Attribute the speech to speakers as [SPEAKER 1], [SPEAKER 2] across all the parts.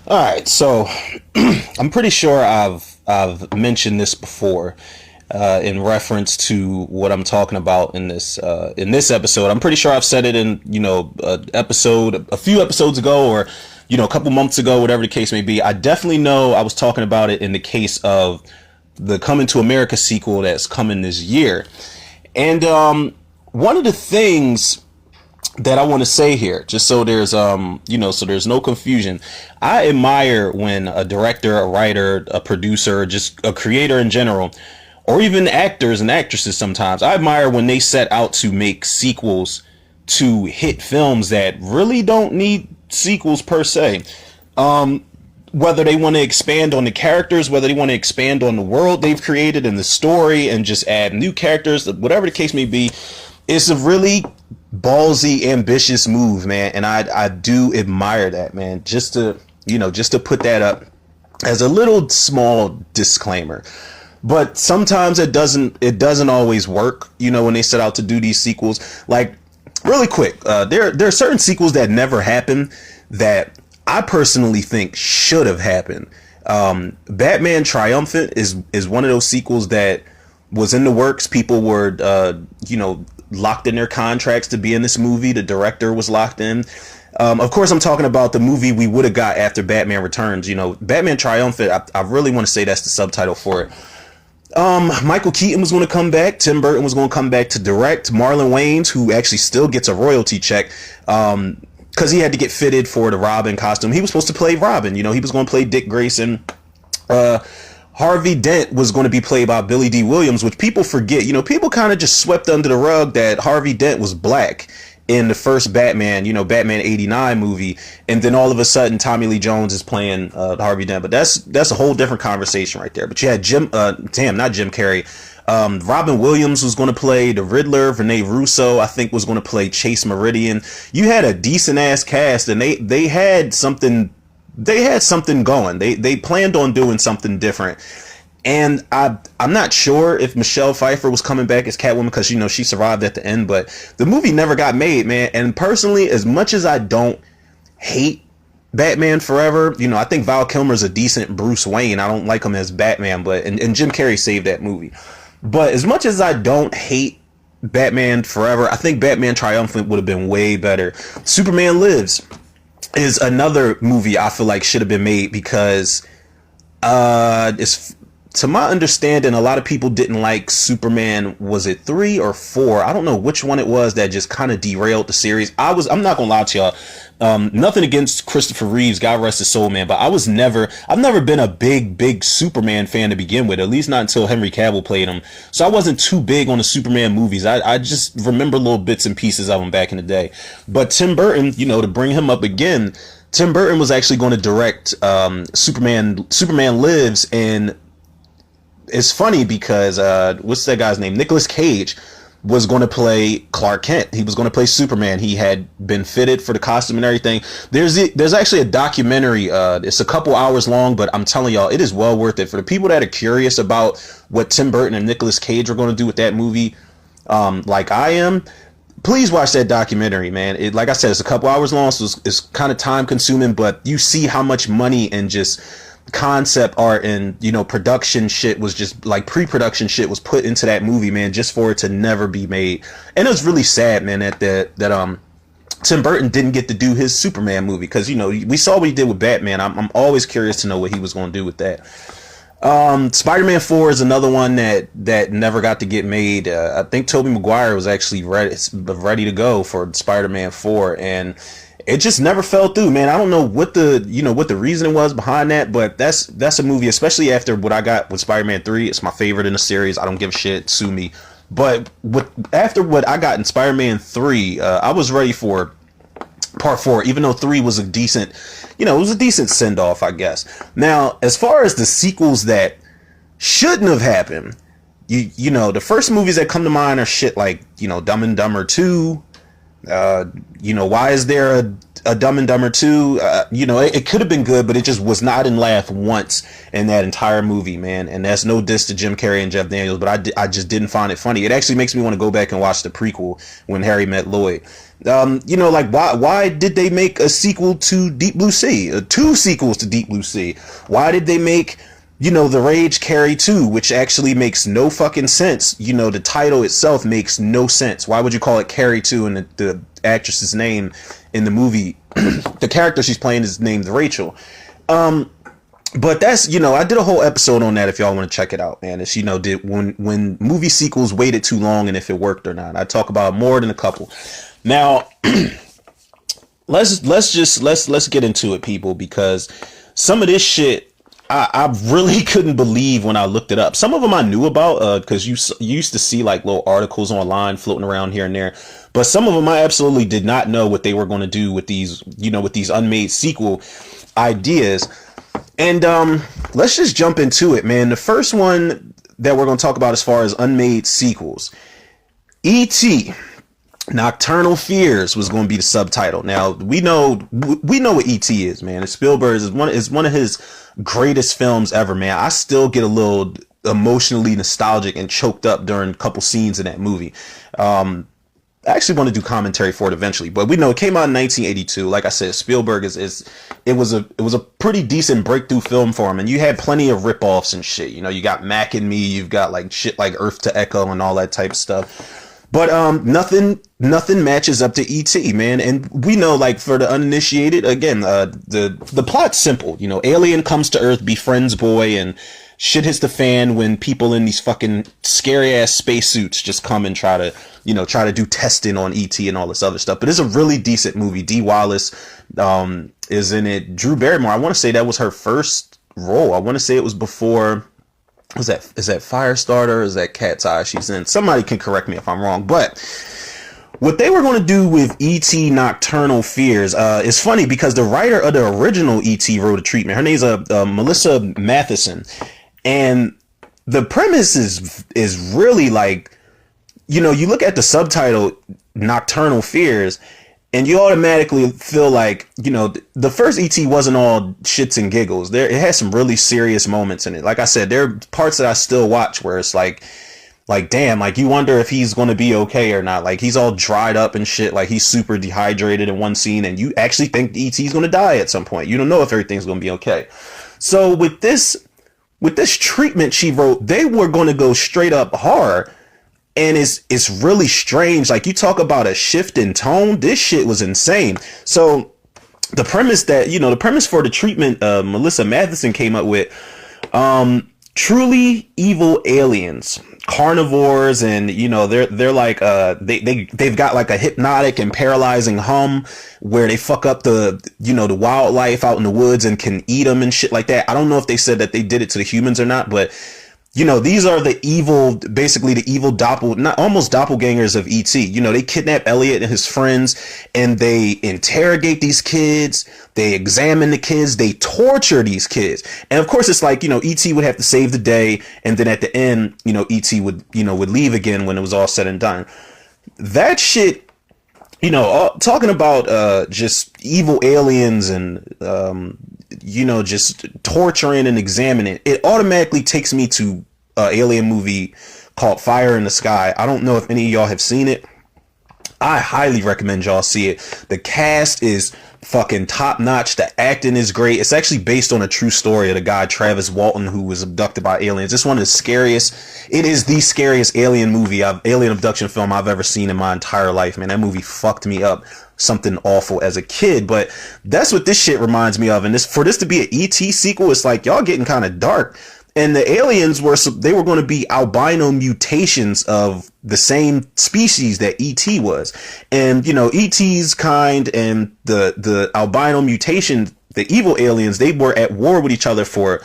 [SPEAKER 1] All right, so I'm pretty sure I've mentioned this before in reference to what I'm talking about in this episode. I'm pretty sure I've said it in a few episodes ago, or a couple months ago, whatever the case may be. I definitely know I was talking about it in the case of the Coming to America sequel that's coming this year, and one of the things that I want to say here, just so there's no confusion. I admire when a director, a writer, a producer, just a creator in general, or even actors and actresses sometimes. I admire when they set out to make sequels to hit films that really don't need sequels per se. Whether they want to expand on the characters, whether they want to expand on the world they've created and the story and just add new characters, whatever the case may be, it's a really ballsy, ambitious move, man. And I do admire that, man. Just to put that up as a little small disclaimer. But sometimes it doesn't always work, when they set out to do these sequels. Like, really quick, there are certain sequels that never happen that I personally think should have happened. Batman Triumphant is one of those sequels that was in the works. People were locked in their contracts to be in this movie. The director was locked in. Of course, I'm talking about the movie we would have got after Batman Returns. Batman Triumphant, I really want to say that's the subtitle for it. Michael Keaton was going to come back. Tim Burton was going to come back to direct. Marlon Wayans, who actually still gets a royalty check, because he had to get fitted for the Robin costume. He was supposed to play Robin. He was going to play Dick Grayson. Harvey Dent was going to be played by Billy D. Williams, which people forget. People kind of just swept under the rug that Harvey Dent was black in the first Batman, Batman '89 movie, and then all of a sudden Tommy Lee Jones is playing Harvey Dent. But that's a whole different conversation right there. But you had not Jim Carrey. Robin Williams was going to play the Riddler. Rene Russo, I think, was going to play Chase Meridian. You had a decent ass cast, and they had something. They had something going. They planned on doing something different. And I'm not sure if Michelle Pfeiffer was coming back as Catwoman because, she survived at the end. But the movie never got made, man. And personally, as much as I don't hate Batman Forever, I think Val Kilmer's a decent Bruce Wayne. I don't like him as Batman, but and Jim Carrey saved that movie. But as much as I don't hate Batman Forever, I think Batman Triumphant would have been way better. Superman Lives is another movie I feel like should have been made because it's, to my understanding, a lot of people didn't like Superman. Was it 3 or 4? I don't know which one it was that just kind of derailed the series. I'm not gonna lie to y'all. Nothing against Christopher Reeves, God rest his soul, man. But I've never been a big Superman fan to begin with. At least not until Henry Cavill played him. So I wasn't too big on the Superman movies. I just remember little bits and pieces of them back in the day. But Tim Burton, to bring him up again, Tim Burton was actually going to direct Superman Lives, and it's funny because what's that guy's name? Nicolas Cage was going to play Clark Kent. He was going to play Superman. He had been fitted for the costume and everything. There's actually a documentary. It's a couple hours long, but I'm telling y'all, it is well worth it for the people that are curious about what Tim Burton and Nicolas Cage are going to do with that movie. Like I am. Please watch that documentary, man. Like I said, it's a couple hours long, so it's kind of time consuming, but you see how much money and just concept art and production shit was just like pre-production shit was put into that movie, man, just for it to never be made. And it was really sad, man, that Tim Burton didn't get to do his Superman movie because we saw what he did with Batman. I'm always curious to know what he was going to do with that. Spider-Man 4 is another one that never got to get made. I think Tobey Maguire was actually ready to go for Spider-Man 4, and it just never fell through, man. I don't know what the reasoning was behind that, but that's a movie, especially after what I got with Spider-Man 3. It's my favorite in the series. I don't give a shit. Sue me. But after what I got in Spider-Man 3, I was ready for Part 4, even though 3 was a decent, it was a decent send-off, I guess. Now, as far as the sequels that shouldn't have happened, the first movies that come to mind are shit like, Dumb and Dumber 2. Why is there a Dumb and Dumber 2? It could have been good, but it just was not. I didn't laugh once in that entire movie, man. And that's no diss to Jim Carrey and Jeff Daniels, but I just didn't find it funny. It actually makes me want to go back and watch the prequel, When Harry Met Lloyd. Like why did they make a sequel to Deep Blue Sea? Two sequels to Deep Blue Sea. Why did they make The Rage Carrie 2, which actually makes no fucking sense. The title itself makes no sense. Why would you call it Carrie 2 and the actress's name in the movie, the character she's playing is named Rachel. But that's, I did a whole episode on that if y'all want to check it out, man. It's, did when movie sequels waited too long and if it worked or not. I talk about more than a couple. Now, let's get into it, people, because some of this shit I really couldn't believe when I looked it up. Some of them I knew about because you used to see like little articles online floating around here and there. But some of them I absolutely did not know what they were going to do with these, with these unmade sequel ideas. And let's just jump into it, man. The first one that we're going to talk about as far as unmade sequels, E.T. Nocturnal Fears was going to be the subtitle. Now we know what E.T. is, man. Spielberg is one of his greatest films ever, man. I still get a little emotionally nostalgic and choked up during a couple scenes in that movie. I actually want to do commentary for it eventually, but we know it came out in 1982. Like I said, Spielberg it was a pretty decent breakthrough film for him, and you had plenty of ripoffs and shit. You got Mac and Me, you've got like shit like Earth to Echo and all that type of stuff. But nothing matches up to E.T., man. And we know, like, for the uninitiated, again, the plot's simple. Alien comes to Earth, befriends boy, and shit hits the fan when people in these fucking scary ass spacesuits just come and try to do testing on E.T. and all this other stuff. But it's a really decent movie. Dee Wallace is in it. Drew Barrymore, I want to say that was her first role. I want to say it was before. Is that Firestarter or is that Cat's Eye she's in? Somebody can correct me if I'm wrong. But what they were going to do with E.T. Nocturnal Fears is funny because the writer of the original E.T. wrote a treatment. Her name's Melissa Matheson. And the premise is really like, you look at the subtitle Nocturnal Fears and you automatically feel like, the first E.T. wasn't all shits and giggles. It has some really serious moments in it. Like I said, there are parts that I still watch where it's like, damn, like you wonder if he's going to be okay or not. Like he's all dried up and shit. Like he's super dehydrated in one scene and you actually think E.T.'s going to die at some point. You don't know if everything's going to be okay. So with this treatment she wrote, they were going to go straight up horror. And it's really strange. Like you talk about a shift in tone. This shit was insane. So the premise for the treatment Melissa Matheson came up with, truly evil aliens, carnivores, and they're like they've got like a hypnotic and paralyzing hum where they fuck up the wildlife out in the woods and can eat them and shit like that. I don't know if they said that they did it to the humans or not, but these are basically the evil doppelgangers of E.T. They kidnap Elliot and his friends and they interrogate these kids. They examine the kids. They torture these kids. And of course, it's like, E.T. would have to save the day. And then at the end, E.T. would leave again when it was all said and done. That shit, talking about just evil aliens and, just torturing and examining, it automatically takes me to an alien movie called Fire in the Sky. I don't know if any of y'all have seen it. I highly recommend y'all see it. The cast is fucking top notch. The acting is great. It's actually based on a true story of the guy Travis Walton who was abducted by aliens. It's one of the scariest. It is the scariest alien abduction film I've ever seen in my entire life, man. That movie fucked me up something awful as a kid. But that's what this shit reminds me of. And for this to be an E.T. sequel, it's like y'all getting kind of dark. And the aliens were going to be albino mutations of the same species that E.T. was. And, E.T.'s kind and the albino mutation, the evil aliens, they were at war with each other for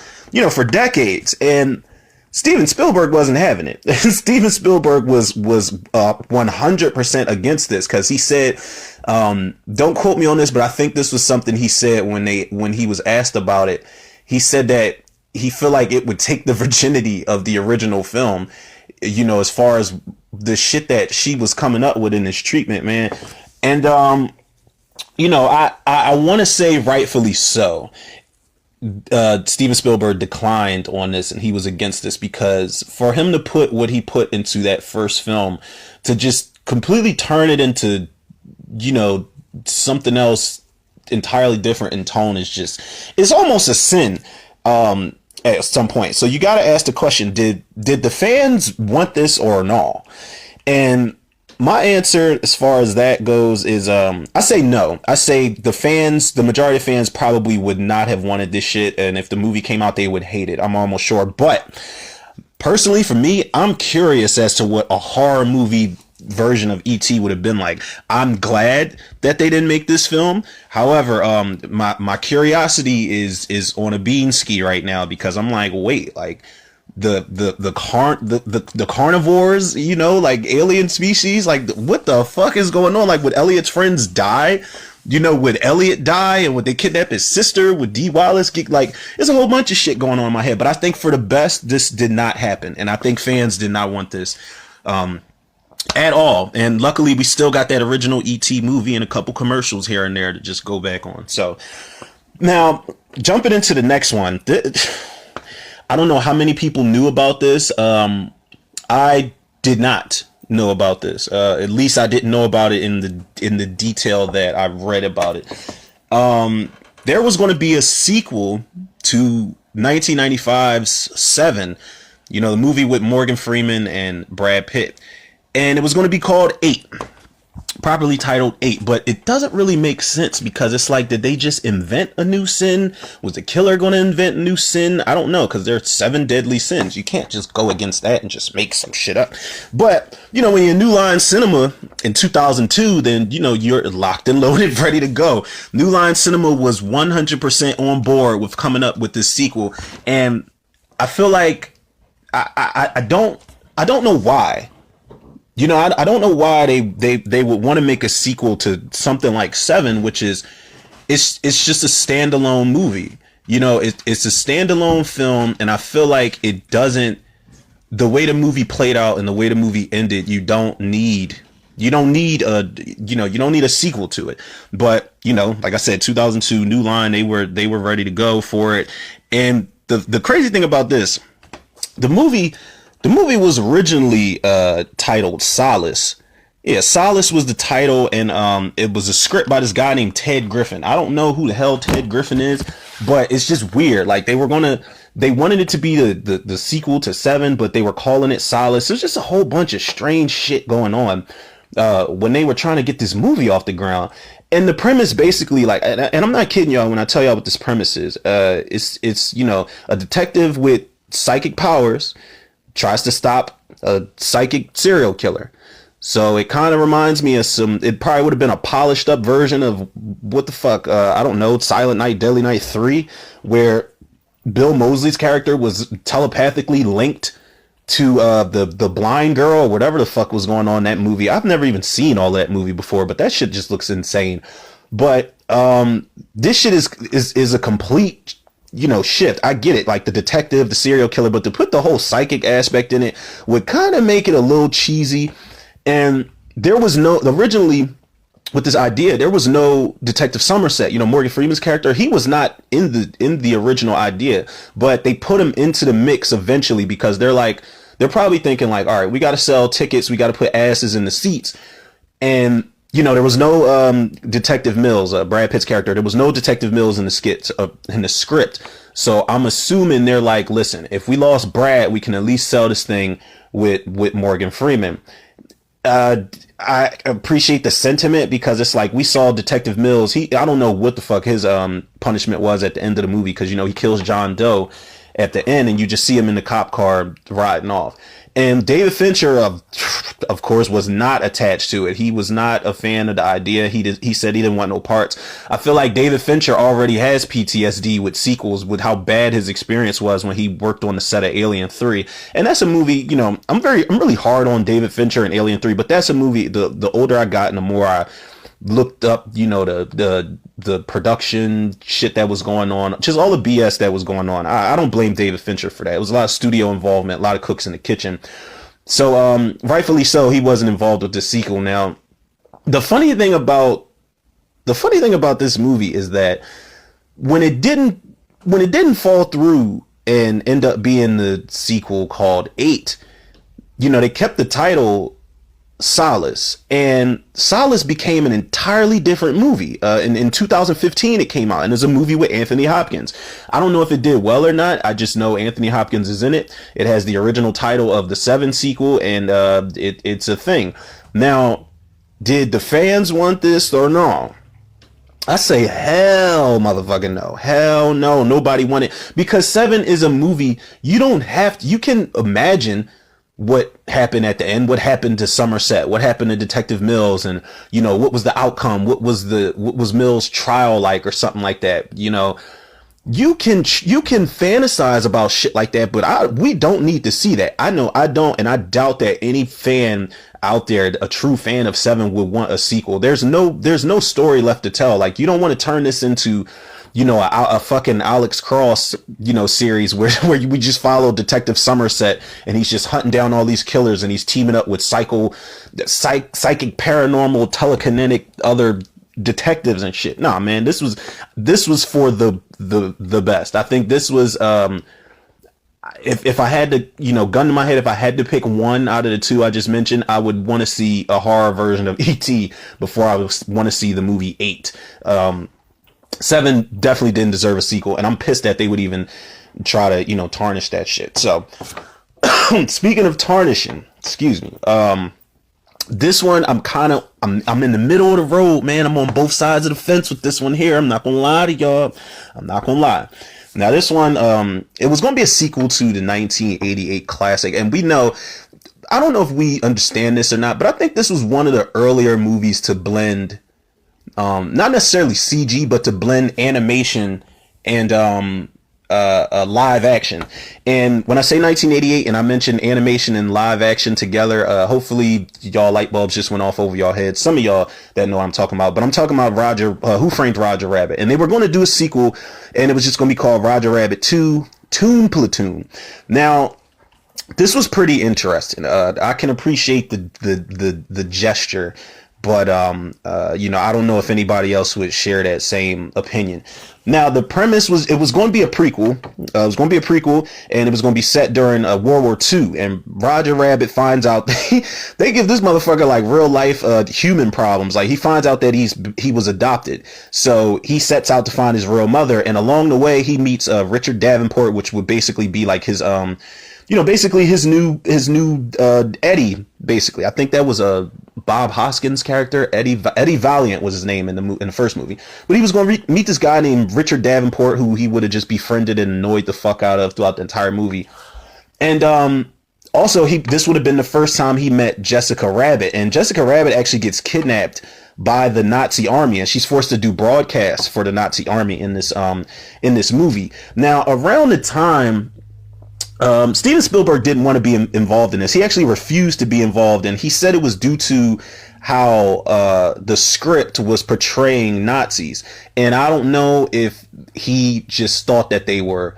[SPEAKER 1] decades. And Steven Spielberg wasn't having it. Steven Spielberg was 100% against this because he said, don't quote me on this, but I think this was something he said when he was asked about it. He said that he felt like it would take the virginity of the original film, as far as the shit that she was coming up with in this treatment, man. And, I want to say rightfully so. Steven Spielberg declined on this and he was against this because for him to put what he put into that first film to just completely turn it into you know, something else entirely different in tone is just, it's almost a sin at some point. So you got to ask the question, did the fans want this or no? And my answer as far as that goes is I say no. I say the majority of fans probably would not have wanted this shit, and if the movie came out they would hate it. I'm almost sure. But personally for me, I'm curious as to what a horror movie version of E.T. would have been like. I'm glad that they didn't make this film. However, my curiosity is on a bean ski right now, because I'm like, wait, like the carnivores, you know, like alien species, like what the fuck is going on? Like, would Elliot's friends die? You know, would Elliot die, and would they kidnap his sister? Would Dee Wallace get, like, there's a whole bunch of shit going on in my head. But I think for the best, this did not happen, and I think fans did not want this at all. And luckily we still got that original E.T. movie and a couple commercials here and there to just go back on. So now jumping into the next one, I don't know how many people knew about this. I did not know about this. At least I didn't know about it in the detail that I read about it. There was going to be a sequel to 1995's Seven, you know, the movie with Morgan Freeman and Brad Pitt. And it was going to be called 8, properly titled 8, but it doesn't really make sense, because it's like, did they just invent a new sin? Was the killer going to invent a new sin? I don't know, because there are 7 deadly sins. You can't just go against that and just make some shit up. But, you know, when you're New Line Cinema in 2002, then, you know, you're locked and loaded, ready to go. New Line Cinema was 100% on board with coming up with this sequel. And I feel like I don't know why. You know, I don't know why they would want to make a sequel to something like Seven, which is, it's just a standalone movie. You know, it's a standalone film, and I feel like it doesn't, the way the movie played out and the way the movie ended, you don't need a sequel to it. But, you know, like I said, 2002, New Line, they were ready to go for it. And the crazy thing about this, the movie was originally titled Solace. Yeah, Solace was the title, and it was a script by this guy named Ted Griffin. I don't know who the hell Ted Griffin is, but it's just weird. Like, they wanted it to be the sequel to Seven, but they were calling it Solace. There's just a whole bunch of strange shit going on when they were trying to get this movie off the ground. And the premise basically, like, and I'm not kidding y'all when I tell y'all what this premise is. It's you know, a detective with psychic powers tries to stop a psychic serial killer. So it kind of reminds me of it probably would have been a polished up version of what the fuck, I don't know, Silent Night, Deadly Night 3, where Bill Moseley's character was telepathically linked to the blind girl, or whatever the fuck was going on in that movie. I've never even seen all that movie before, but that shit just looks insane. But this shit is a complete, you know, shift. I get it, like the detective, the serial killer, but to put the whole psychic aspect in it would kind of make it a little cheesy. And there was originally with this idea, there was no Detective Somerset, you know, Morgan Freeman's character. He was not in the original idea, but they put him into the mix eventually, because they're probably thinking like, all right, we got to sell tickets, we got to put asses in the seats. And you know, there was no Detective Mills, Brad Pitt's character. There was no Detective Mills in the script. So I'm assuming they're like, listen, if we lost Brad, we can at least sell this thing with Morgan Freeman. I appreciate the sentiment, because it's like, we saw Detective Mills. I don't know what the fuck his punishment was at the end of the movie, because, you know, he kills John Doe at the end, and you just see him in the cop car riding off. And David Fincher, of course, was not attached to it. He was not a fan of the idea. He said he didn't want no parts. I feel like David Fincher already has PTSD with sequels, with how bad his experience was when he worked on the set of Alien 3. And that's a movie, you know, I'm really hard on David Fincher and Alien 3, but that's a movie, the older I got and the more I looked up, you know, the production shit that was going on, just all the BS that was going on. I don't blame David Fincher for that. It was a lot of studio involvement, a lot of cooks in the kitchen. So rightfully so, he wasn't involved with the sequel. Now, the funny thing about this movie is that when it didn't fall through and end up being the sequel called 8, you know, they kept the title Solace, and Solace became an entirely different movie. In 2015, it came out, and it's a movie with Anthony Hopkins. I don't know if it did well or not. I just know Anthony Hopkins is in it. It has the original title of the Seven sequel, and it's a thing. Now, did the fans want this or no? I say hell motherfucking no. Hell no. Nobody wanted, because Seven is a movie you don't have to, you can imagine what happened at the end, what happened to Somerset, what happened to Detective Mills, and what was the outcome, what was Mills' trial like, or something like that. You can fantasize about shit like that, but we don't need to see that. I know I don't, and I doubt that any fan out there, a true fan of Seven, would want a sequel. There's no story left to tell. Like, you don't want to turn this into a fucking Alex Cross, series where we just follow Detective Somerset and he's just hunting down all these killers and he's teaming up with psychic, paranormal, telekinetic other detectives and shit. Nah, man, this was for the best. I think this was, if I had to, gun to my head, if I had to pick one out of the two I just mentioned, I would want to see a horror version of E.T. before I would want to see the movie 8. Seven definitely didn't deserve a sequel, and I'm pissed that they would even try to, tarnish that shit. So, speaking of tarnishing, excuse me, this one, I'm in the middle of the road, man. I'm on both sides of the fence with this one here. I'm not gonna lie to y'all. I'm not gonna lie. Now, this one, it was gonna be a sequel to the 1988 classic, and we know, I don't know if we understand this or not, but I think this was one of the earlier movies to blend, not necessarily CG, but to blend animation and live action. And when I say 1988 and I mention animation and live action together, hopefully y'all light bulbs just went off over y'all heads. Some of y'all that know what I'm talking about, but I'm talking about Who Framed Roger Rabbit. And they were going to do a sequel, and it was just going to be called Roger Rabbit 2 Toon Platoon. Now, this was pretty interesting. I can appreciate the gesture, but I don't know if anybody else would share that same opinion. Now, the premise was, it was going to be a prequel. It was going to be a prequel, and it was going to be set during World War II. And Roger Rabbit finds out they give this motherfucker like real life human problems. Like, he finds out that he was adopted, so he sets out to find his real mother. And along the way, he meets Richard Davenport, which would basically be like his basically his new Eddie. Basically, I think that was a Bob Hoskins character. Eddie Valiant was his name in the first movie. But he was going to meet this guy named Richard Davenport, who he would have just befriended and annoyed the fuck out of throughout the entire movie. And also, this would have been the first time he met Jessica Rabbit, and Jessica Rabbit actually gets kidnapped by the Nazi army, and she's forced to do broadcasts for the Nazi army in this movie. Now, around the time, Steven Spielberg didn't want to be involved in this. He actually refused to be involved, and he said it was due to how the script was portraying Nazis. And I don't know if he just thought that they were,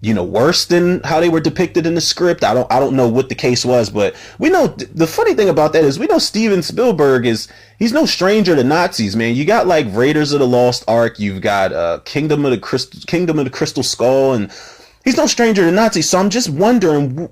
[SPEAKER 1] worse than how they were depicted in the script. I don't know what the case was, but we know the funny thing about that is we know Steven Spielberg he's no stranger to Nazis, man. You got like Raiders of the Lost Ark, you've got Kingdom of the Crystal Skull, and he's no stranger to Nazis. So I'm just wondering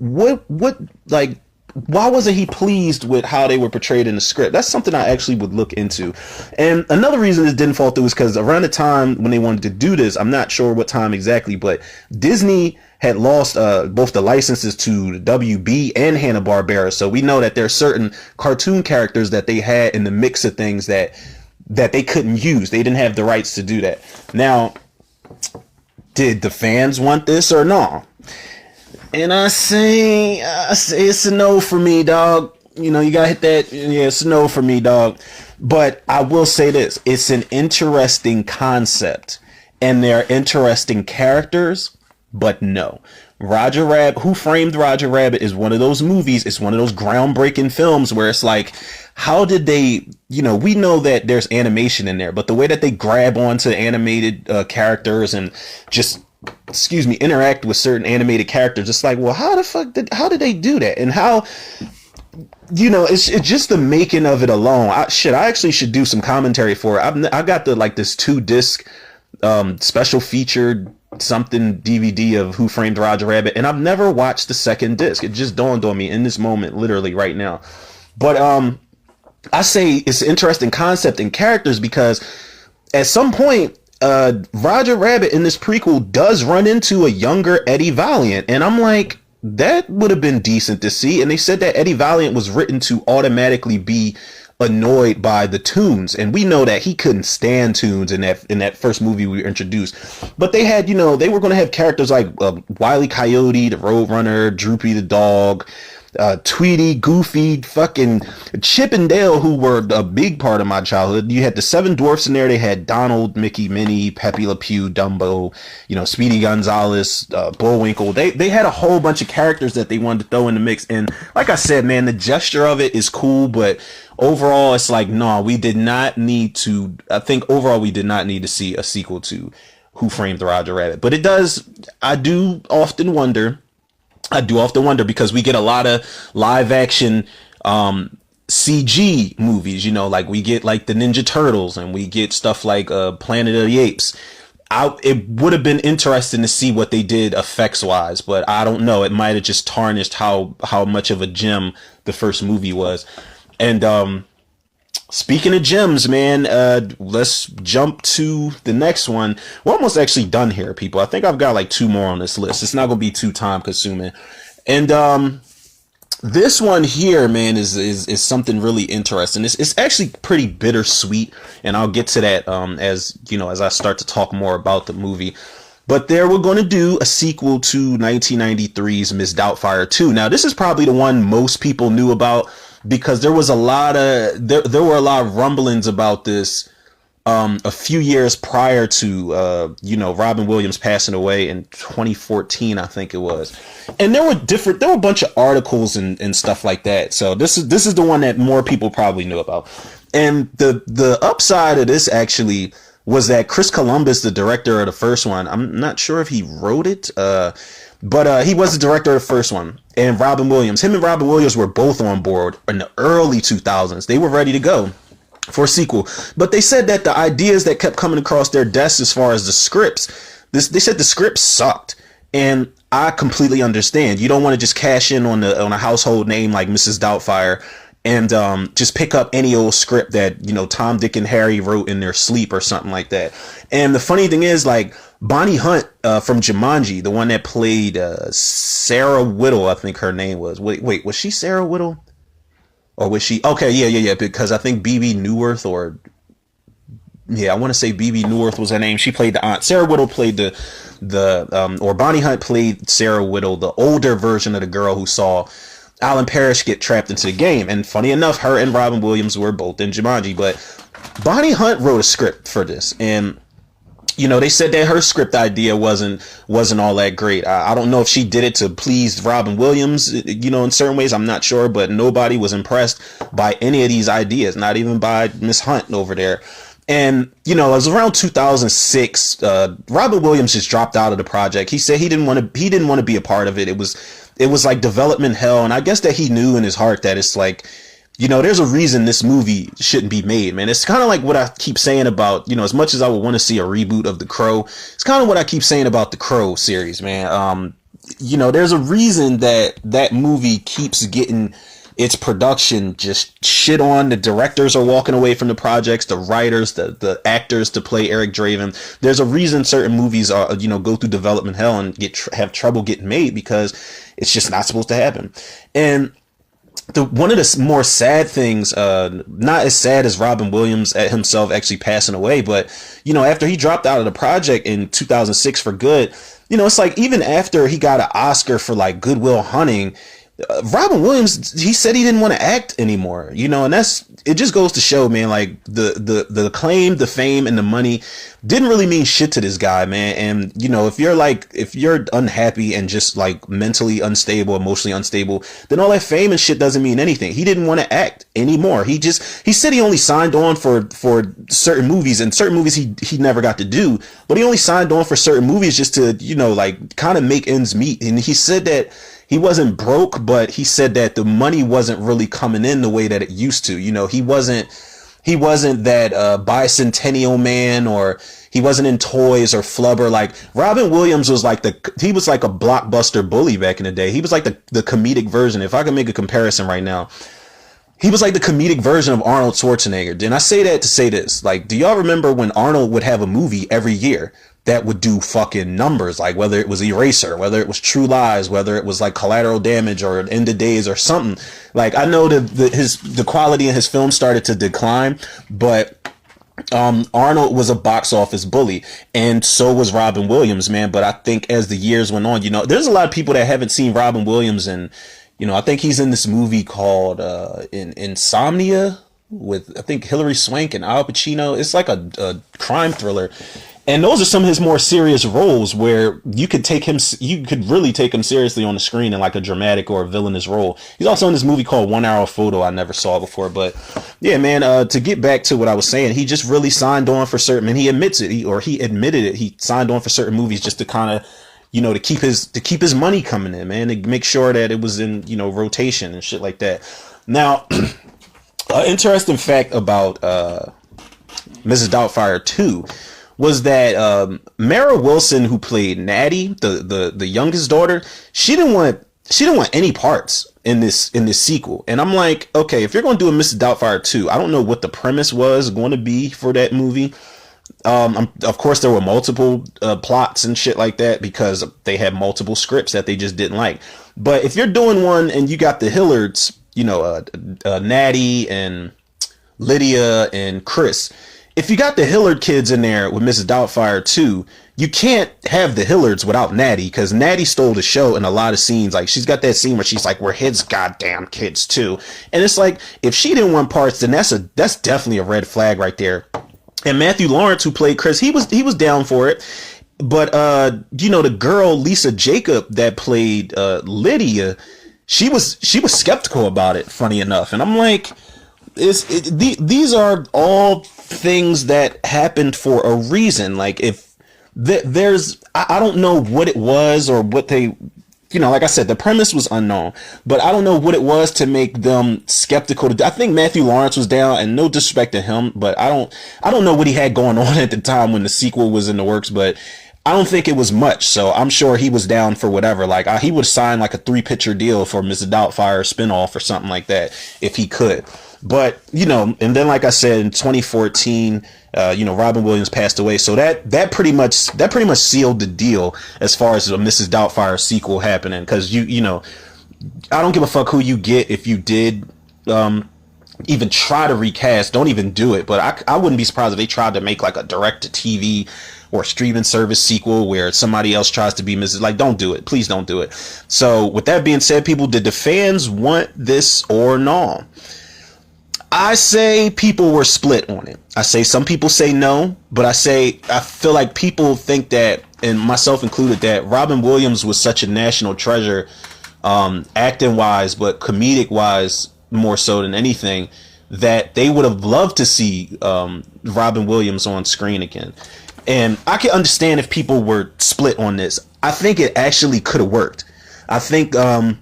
[SPEAKER 1] why wasn't he pleased with how they were portrayed in the script? That's something I actually would look into. And another reason this didn't fall through is because around the time when they wanted to do this, I'm not sure what time exactly, but Disney had lost both the licenses to WB and Hanna-Barbera. So we know that there are certain cartoon characters that they had in the mix of things that they couldn't use. They didn't have the rights to do that. Now, did the fans want this or no? And I say it's a no for me, dog. You gotta hit that. Yeah, it's a no for me, dog. But I will say this: it's an interesting concept, and they're interesting characters. But no, Who Framed Roger Rabbit is one of those movies. It's one of those groundbreaking films where it's like, how did they? We know that there's animation in there, but the way that they grab onto animated characters and just, interact with certain animated characters, it's like, well, how did they do that? And how, it's just the making of it alone. I actually should do some commentary for it. I got this 2-disc special featured something DVD of Who Framed Roger Rabbit, and I've never watched the second disc. It just dawned on me in this moment, literally right now. But I say it's an interesting concept and characters because at some point, Roger Rabbit in this prequel does run into a younger Eddie Valiant, and I'm like, that would have been decent to see. And they said that Eddie Valiant was written to automatically be annoyed by the tunes, and we know that he couldn't stand tunes in that first movie we were introduced. But they had, they were going to have characters like Wile E. Coyote, the Roadrunner, Droopy the dog, Tweety, Goofy, fucking Chip and Dale, who were a big part of my childhood. You had the Seven Dwarfs in there. They had Donald, Mickey, Minnie, Pepe Le Pew, Dumbo, Speedy Gonzales, Bullwinkle. They had a whole bunch of characters that they wanted to throw in the mix. And like I said, man, the gesture of it is cool, but overall, it's like, no, we did not need to. I think overall, we did not need to see a sequel to Who Framed Roger Rabbit. But it does. I do often wonder because we get a lot of live action CG movies, like we get like the Ninja Turtles and we get stuff like Planet of the Apes. It would have been interesting to see what they did effects wise, but I don't know. It might have just tarnished how much of a gem the first movie was. And speaking of gems, man, let's jump to the next one. We're almost actually done here, people. I think I've got like 2 more on this list. It's not going to be too time consuming. And this one here, man, is something really interesting. It's actually pretty bittersweet, and I'll get to that as I start to talk more about the movie. But they were going to do a sequel to 1993's Miss Doubtfire 2. Now, this is probably the one most people knew about, because there was a lot of there were a lot of rumblings about this a few years prior to Robin Williams passing away in 2014, I think it was. And there were a bunch of articles and stuff like that. So this is the one that more people probably knew about. And the upside of this actually was that Chris Columbus, the director of the first one, I'm not sure if he wrote it, but he was the director of the first one. And him and Robin Williams were both on board in the early 2000s. They were ready to go for a sequel. But they said that the ideas that kept coming across their desks as far as the scripts, they said the script sucked. And I completely understand. You don't want to just cash in on a household name like Mrs. Doubtfire and just pick up any old script that, Tom, Dick, and Harry wrote in their sleep or something like that. And the funny thing is, like, Bonnie Hunt from Jumanji, the one that played Sarah Whittle, I think her name was. Wait, was she Sarah Whittle? Or was she? Okay, yeah. Because I think BB Newirth I want to say BB Newirth was her name. She played the aunt. Sarah Whittle played or Bonnie Hunt played Sarah Whittle, the older version of the girl who saw Alan Parrish get trapped into the game. And funny enough, her and Robin Williams were both in Jumanji. But Bonnie Hunt wrote a script for this, and they said that her script idea wasn't all that great. I don't know if she did it to please Robin Williams, in certain ways. I'm not sure, but nobody was impressed by any of these ideas, not even by Miss Hunt over there. And, it was around 2006. Robin Williams just dropped out of the project. He said he didn't want to be a part of it. It was like development hell. And I guess that he knew in his heart that it's like, there's a reason this movie shouldn't be made, man. It's kind of like what I keep saying about, as much as I would want to see a reboot of The Crow, it's kind of what I keep saying about the Crow series, man. There's a reason that movie keeps getting its production just shit on. The directors are walking away from the projects, the writers, the actors to play Eric Draven. There's a reason certain movies are, go through development hell and have trouble getting made, because it's just not supposed to happen. And one of the more sad things, not as sad as Robin Williams himself actually passing away, but, after he dropped out of the project in 2006 for good, it's like even after he got an Oscar for like Good Will Hunting, Robin Williams, he said he didn't want to act anymore, and it just goes to show, man, like the acclaim, the fame, and the money didn't really mean shit to this guy, man. And, if you're unhappy and just like mentally unstable, emotionally unstable, then all that fame and shit doesn't mean anything. He didn't want to act anymore. He said he only signed on for certain movies, and certain movies he never got to do, but he only signed on for certain movies just to, kind of make ends meet. And he said that he wasn't broke, but he said that the money wasn't really coming in the way that it used to. He wasn't that bicentennial man, or he wasn't in Toys or Flubber. Like Robin Williams was like he was like a blockbuster bully back in the day. He was like the comedic version. If I could make a comparison right now, He was like the comedic version of Arnold Schwarzenegger. And I say that to say this. Like, do y'all remember when Arnold would have a movie every year that would do fucking numbers? Like, whether it was Eraser, whether it was True Lies, whether it was like Collateral Damage or End of Days or something. Like, I know that the quality in his film started to decline, but Arnold was a box office bully, and so was Robin Williams, man. But I think as the years went on, there's a lot of people that haven't seen Robin Williams, and I think he's in this movie called Insomnia with, I think, Hilary Swank and Al Pacino. It's like a crime thriller. And those are some of his more serious roles where you could really take him seriously on the screen in like a dramatic or a villainous role. He's also in this movie called 1 Hour Photo I never saw before. But yeah, man, to get back to what I was saying, he just really signed on for certain, and he admits it, he admitted it. He signed on for certain movies just to kind of, to keep his money coming in, man, to make sure that it was in, rotation and shit like that. Now, interesting fact about Mrs. Doubtfire 2 was that Mara Wilson, who played Natty, the youngest daughter, she didn't want any parts in this sequel. And I'm like, okay, if you're going to do a Mrs. Doubtfire 2, I don't know what the premise was going to be for that movie. Of course, there were multiple plots and shit like that because they had multiple scripts that they just didn't like. But if you're doing one and you got the Hillards, Natty and Lydia and Chris, if you got the Hillard kids in there with Mrs. Doubtfire 2, you can't have the Hillards without Natty, because Natty stole the show in a lot of scenes. Like, she's got that scene where she's like, we're his goddamn kids too. And it's like, if she didn't want parts, then that's definitely a red flag right there. And Matthew Lawrence, who played Chris, he was down for it. But the girl Lisa Jacob that played Lydia, she was skeptical about it, funny enough. And I'm like, these are all things that happened for a reason. Like, if there's, I don't know what it was or what they, like I said, the premise was unknown, but I don't know what it was to make them skeptical. I think Matthew Lawrence was down, and no disrespect to him, but I don't know what he had going on at the time when the sequel was in the works, but I don't think it was much. So I'm sure he was down for whatever. Like, he would sign like a 3-picture deal for Mrs. Doubtfire spinoff or something like that if he could. But, and then, like I said, in 2014, Robin Williams passed away. So that pretty much sealed the deal as far as a Mrs. Doubtfire sequel happening. Because, I don't give a fuck who you get. If you did even try to recast, don't even do it. But I wouldn't be surprised if they tried to make like a direct-to-TV or streaming service sequel where somebody else tries to be Mrs. Like, don't do it. Please don't do it. So with that being said, people, did the fans want this or no? I say people were split on it. I say some people say no, but I feel like people think that, and myself included, that Robin Williams was such a national treasure, acting wise, but comedic wise more so than anything, that they would have loved to see Robin Williams on screen again. And I can understand if people were split on this. I think it actually could have worked. I think, and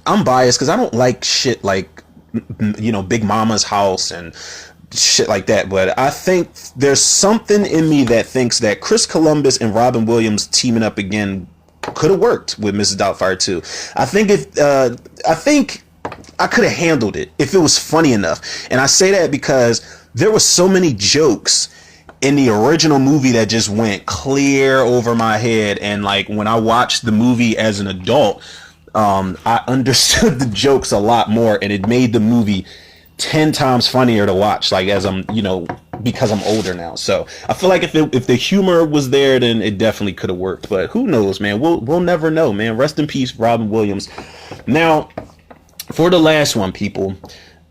[SPEAKER 1] I'm biased because I don't like shit like, Big Mama's House and shit like that. But I think there's something in me that thinks that Chris Columbus and Robin Williams teaming up again could have worked with Mrs. Doubtfire 2. I think I could have handled it if it was funny enough. And I say that because there were so many jokes in the original movie that just went clear over my head. And like, when I watched the movie as an adult, I understood the jokes a lot more, and it made the movie 10 times funnier to watch, like, as I'm, because I'm older now. So I feel like if the humor was there, then it definitely could have worked. But who knows, man? We'll never know, man. Rest in peace, Robin Williams. Now, for the last one, people,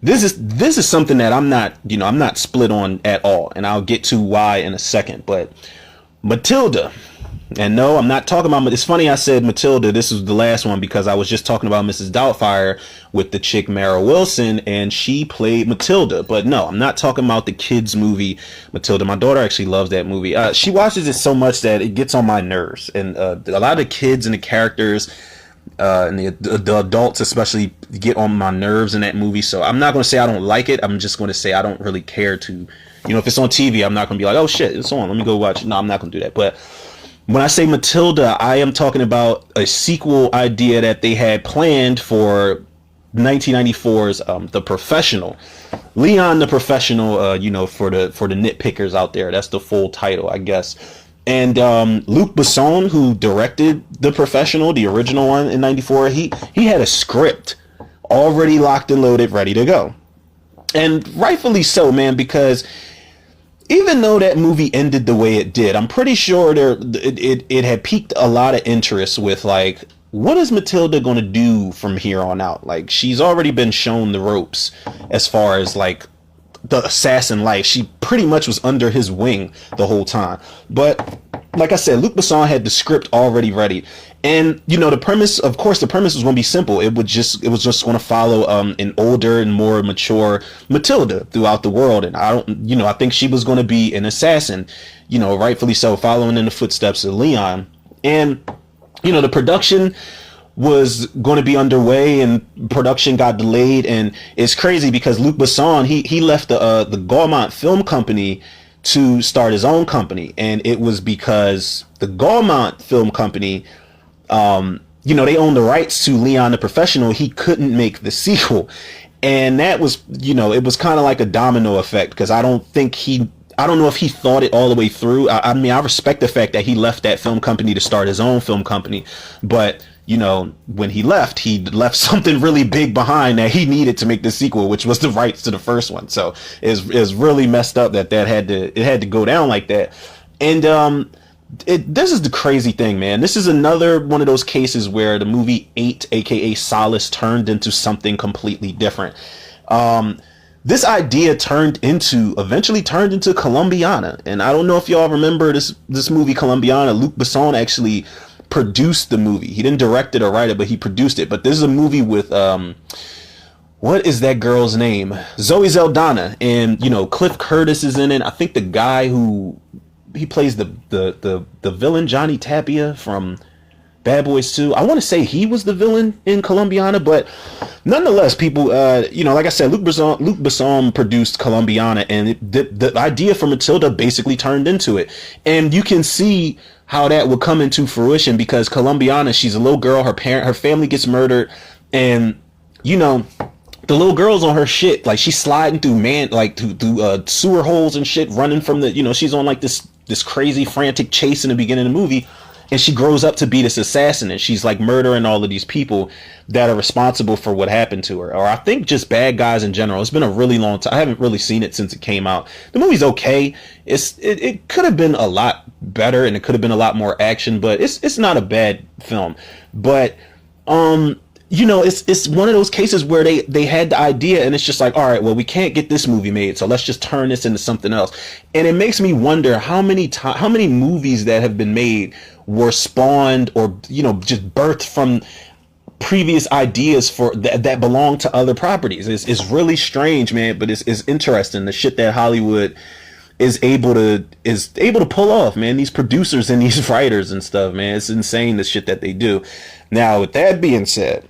[SPEAKER 1] this is something that I'm not split on at all, and I'll get to why in a second. But Matilda. And no, I'm not talking about, it's funny I said Matilda, this is the last one, because I was just talking about Mrs. Doubtfire with the chick Mara Wilson, and she played Matilda. But no, I'm not talking about the kids movie Matilda. My daughter actually loves that movie. She watches it so much that it gets on my nerves. And a lot of the kids and the characters and the adults especially get on my nerves in that movie. So I'm not going to say I don't like it. I'm just going to say I don't really care to, if it's on TV, I'm not going to be like, oh shit, it's on, let me go watch it. No, I'm not going to do that. But when I say Matilda, I am talking about a sequel idea that they had planned for 1994's The Professional. Leon the Professional, for the nitpickers out there, that's the full title, I guess. And Luc Besson, who directed The Professional, the original one in 94, he had a script already locked and loaded, ready to go. And rightfully so, man, because even though that movie ended the way it did, I'm pretty sure it had piqued a lot of interest with, like, what is Matilda going to do from here on out? Like, she's already been shown the ropes as far as, like, the assassin life. She pretty much was under his wing the whole time. But like I said, Luc Besson had the script already ready. And, the premise was going to be simple. It was just going to follow an older and more mature Matilda throughout the world. And I think she was going to be an assassin, rightfully so, following in the footsteps of Leon. And, the production was going to be underway, and production got delayed. And it's crazy because Luc Besson, he left the Gaumont Film Company to start his own company. And it was because the Gaumont Film Company, they owned the rights to Leon the Professional. He couldn't make the sequel. And that was, it was kind of like a domino effect, because I don't know if he thought it all the way through. I mean, I respect the fact that he left that film company to start his own film company. But, when he left something really big behind that he needed to make the sequel, which was the rights to the first one. So it's really messed up that had to go down like that. And, this is the crazy thing, man. This is another one of those cases where the movie 8, aka Solace, turned into something completely different. This idea eventually turned into Colombiana. And I don't know if y'all remember this movie Colombiana. Luc Besson actually produced the movie. He didn't direct it or write it, but he produced it. But this is a movie with what is that girl's name? Zoe Saldana. And Cliff Curtis is in it. I think the guy who he plays the villain, Johnny Tapia from Bad Boys 2. I want to say he was the villain in Colombiana, but nonetheless, people, like I said, Luc Besson produced Colombiana, and the idea for Matilda basically turned into it. And you can see how that would come into fruition, because Colombiana, she's a little girl, her family gets murdered, and the little girl's on her shit, like she's sliding through through sewer holes and shit, running from she's on like this crazy frantic chase in the beginning of the movie. And she grows up to be this assassin, and she's like murdering all of these people that are responsible for what happened to her. Or I think just bad guys in general. It's been a really long time. I haven't really seen it since it came out. The movie's okay. It could have been a lot better, and it could have been a lot more action, but it's not a bad film. But it's one of those cases where they had the idea, and it's just like, all right, well, we can't get this movie made, so let's just turn this into something else. And it makes me wonder how many movies that have been made were spawned or just birthed from previous ideas that belong to other properties. It's really strange, man, but it's interesting, the shit that Hollywood is able to pull off, man. These producers and these writers and stuff, man, it's insane, the shit that they do. Now, with that being said,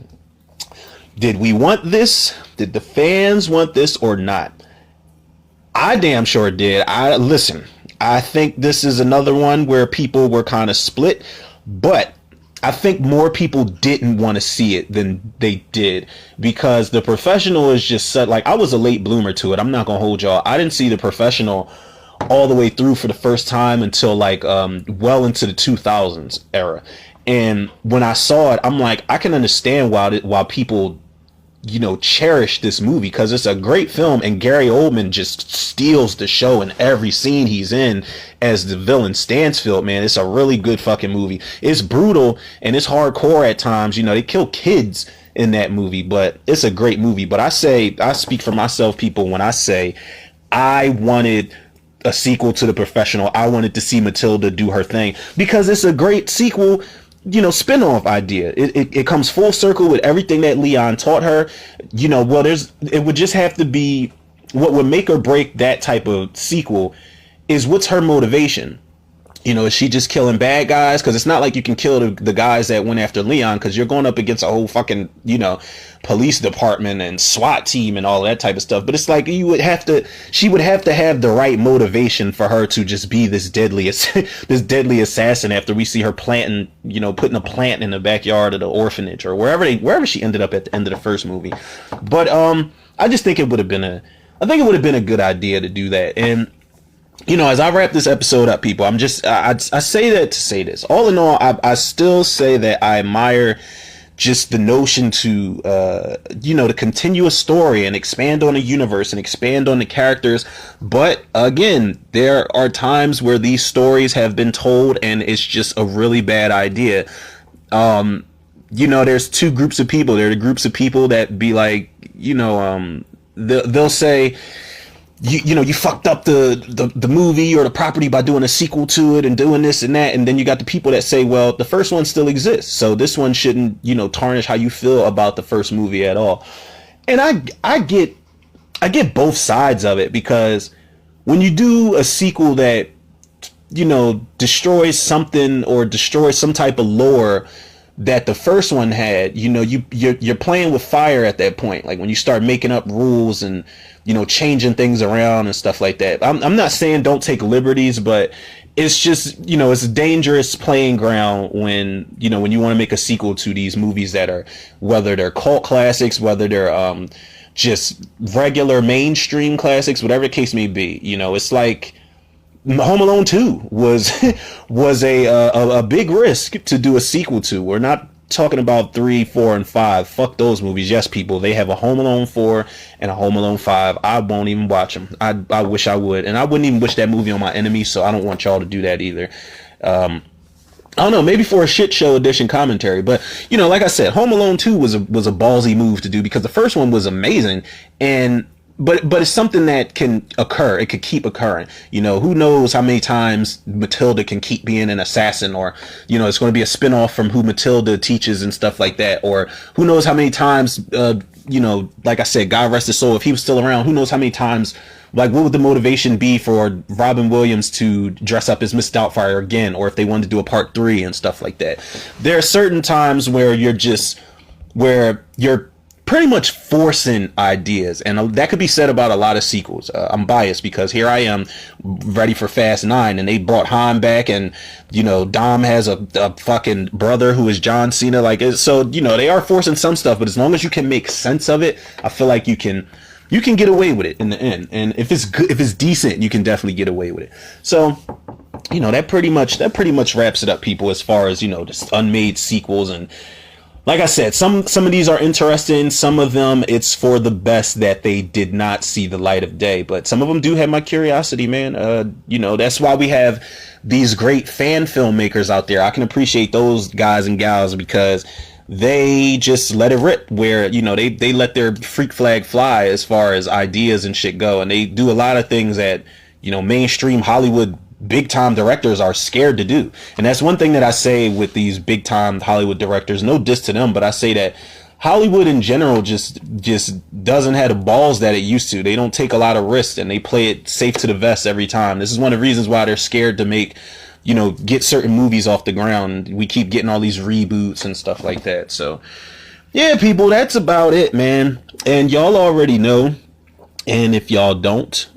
[SPEAKER 1] did we want this? Did the fans want this or not? I damn sure did. I think this is another one where people were kind of split, but I think more people didn't want to see it than they did, because The Professional is just set, like, I was a late bloomer to it. I'm not gonna hold y'all. I didn't see The Professional all the way through for the first time until like well into the 2000s era. And when I saw it, I'm like, I can understand why people cherish this movie, because it's a great film, and Gary Oldman just steals the show in every scene he's in as the villain Stansfield, man. It's a really good fucking movie. It's brutal and it's hardcore at times. They kill kids in that movie, but it's a great movie. But I speak for myself, people, when I say I wanted a sequel to The Professional. I wanted to see Matilda do her thing, because it's a great sequel, spin-off idea. It comes full circle with everything that Leon taught her. It would just have to be, what would make or break that type of sequel is what's her motivation. Is she just killing bad guys? Because it's not like you can kill the guys that went after Leon, because you're going up against a whole fucking, police department and SWAT team and all that type of stuff. But it's like she would have to have the right motivation for her to just be this deadly assassin after we see her putting a plant in the backyard of the orphanage or wherever she ended up at the end of the first movie. But I just think it would have been a good idea to do that. And as I wrap this episode up, people, I say that to say this. All in all, I still say that I admire just the notion to continue a story and expand on a universe and expand on the characters. But again, there are times where these stories have been told and it's just a really bad idea. There's two groups of people. There are the groups of people that be like, they'll say, you fucked up the movie or the property by doing a sequel to it and doing this and that. And then you got the people that say, well, the first one still exists, so this one shouldn't, tarnish how you feel about the first movie at all. And I get both sides of it, because when you do a sequel that, destroys something or destroys some type of lore that the first one had, you're playing with fire at that point. Like when you start making up rules and, changing things around and stuff like that. I'm not saying don't take liberties, but it's just, it's a dangerous playing ground when you want to make a sequel to these movies that are, whether they're cult classics, whether they're just regular mainstream classics, whatever the case may be. It's like Home Alone 2 was a big risk to do a sequel to. We're not talking about 3, 4, and 5. Fuck those movies. Yes, people, they have a Home Alone 4 and a Home Alone 5. I won't even watch them. I wish I would, and I wouldn't even wish that movie on my enemies. So I don't want y'all to do that either. I don't know, maybe for a shit show edition commentary, but like I said, Home Alone 2 was a ballsy move to do, because the first one was amazing, and but it's something that can occur. It could keep occurring. Who knows how many times Matilda can keep being an assassin, or, it's going to be a spinoff from who Matilda teaches and stuff like that. Or who knows how many times, like I said, God rest his soul, if he was still around, who knows how many times, like, what would the motivation be for Robin Williams to dress up as Miss Doubtfire again, or if they wanted to do a part 3 and stuff like that. There are certain times where you're pretty much forcing ideas, and that could be said about a lot of sequels. I'm biased because here I am ready for Fast 9, and they brought Han back, and Dom has a fucking brother who is John Cena. So they are forcing some stuff, but as long as you can make sense of it, I feel like you can get away with it in the end. And if it's good, if it's decent, you can definitely get away with it. So that pretty much wraps it up, people, as far as just unmade sequels. And like I said, some of these are interesting. Some of them, it's for the best that they did not see the light of day. But some of them do have my curiosity, man. That's why we have these great fan filmmakers out there. I can appreciate those guys and gals, because they just let it rip, where they let their freak flag fly as far as ideas and shit go. And they do a lot of things that mainstream Hollywood big time directors are scared to do. And that's one thing that I say with these big time Hollywood directors. No diss to them, but I say that Hollywood in general just doesn't have the balls that it used to. They don't take a lot of risks, and they play it safe to the vest every time. This is one of the reasons why they're scared to make, get certain movies off the ground. We keep getting all these reboots and stuff like that. So yeah, people, that's about it, man. And y'all already know, and if y'all don't,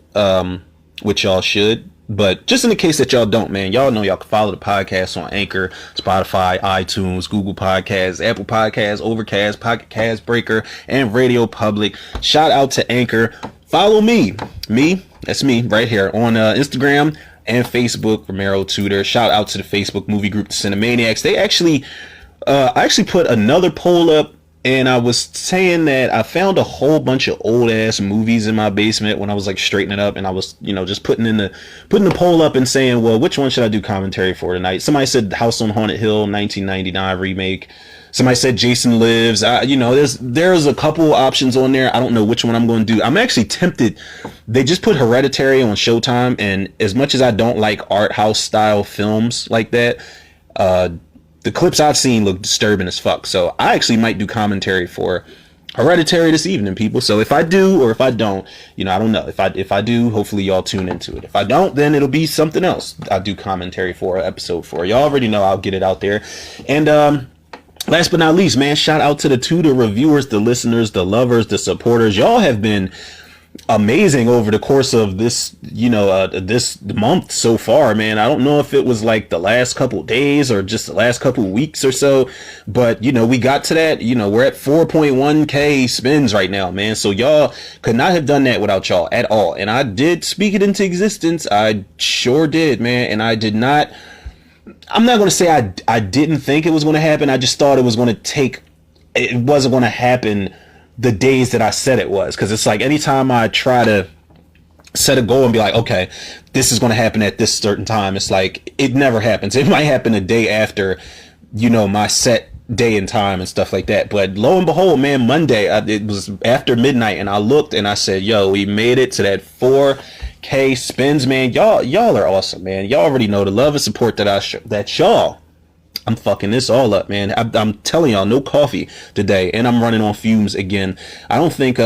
[SPEAKER 1] which y'all should, but just in the case that y'all don't, man, y'all know y'all can follow the podcast on Anchor, Spotify, iTunes, Google Podcasts, Apple Podcasts, Overcast, Pocket Cast, Breaker, and Radio Public. Shout out to Anchor. Follow me, that's me right here on Instagram and Facebook, Romero Tudor. Shout out to the Facebook movie group, the Cinemaniacs. They actually, I actually put another poll up, and I was saying that I found a whole bunch of old ass movies in my basement when I was like straightening up, and I was, just putting the poll up and saying, well, which one should I do commentary for tonight? Somebody said House on Haunted Hill, 1999 remake. Somebody said Jason Lives. There's a couple options on there. I don't know which one I'm going to do. I'm actually tempted. They just put Hereditary on Showtime, and as much as I don't like art house style films like that, the clips I've seen look disturbing as fuck. So I actually might do commentary for Hereditary this evening, people. So if I do or if I don't, I don't know. If I do, hopefully y'all tune into it. If I don't, then it'll be something else I'll do commentary for, episode 4. Y'all already know I'll get it out there. And last but not least, man, shout out to the Tudor reviewers, the listeners, the lovers, the supporters. Y'all have been amazing over the course of this, this month so far, man. I don't know if it was like the last couple days or just the last couple weeks or so, but we got to that, we're at 4.1k spins right now, man. So y'all could not have done that without y'all at all. And I did speak it into existence. I sure did, man. And I'm not going to say I didn't think it was going to happen. I just thought it wasn't going to happen the days that I said it was, because it's like anytime I try to set a goal and be like, okay, this is going to happen at this certain time, it's like it never happens. It might happen a day after my set day and time and stuff like that. But lo and behold, man, Monday, it was after midnight, and I looked and I said, yo, we made it to that 4k spins, man. Y'all are awesome, man. Y'all already know the love and support that y'all. I'm fucking this all up, man. I'm telling y'all, no coffee today, and I'm running on fumes again. I don't think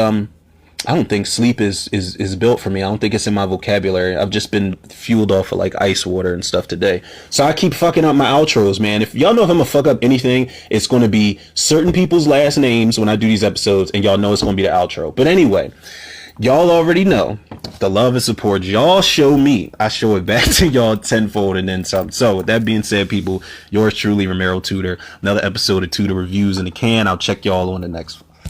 [SPEAKER 1] sleep is built for me. I don't think it's in my vocabulary. I've just been fueled off of like ice water and stuff today. So I keep fucking up my outros, man. If y'all know if I'm gonna fuck up anything, it's gonna be certain people's last names when I do these episodes, and y'all know it's gonna be the outro. But anyway, y'all already know the love and support y'all show me, I show it back to y'all tenfold and then some. So with that being said, people, yours truly, Romero Tudor. Another episode of Tudor Reviews in the can. I'll check y'all on the next one.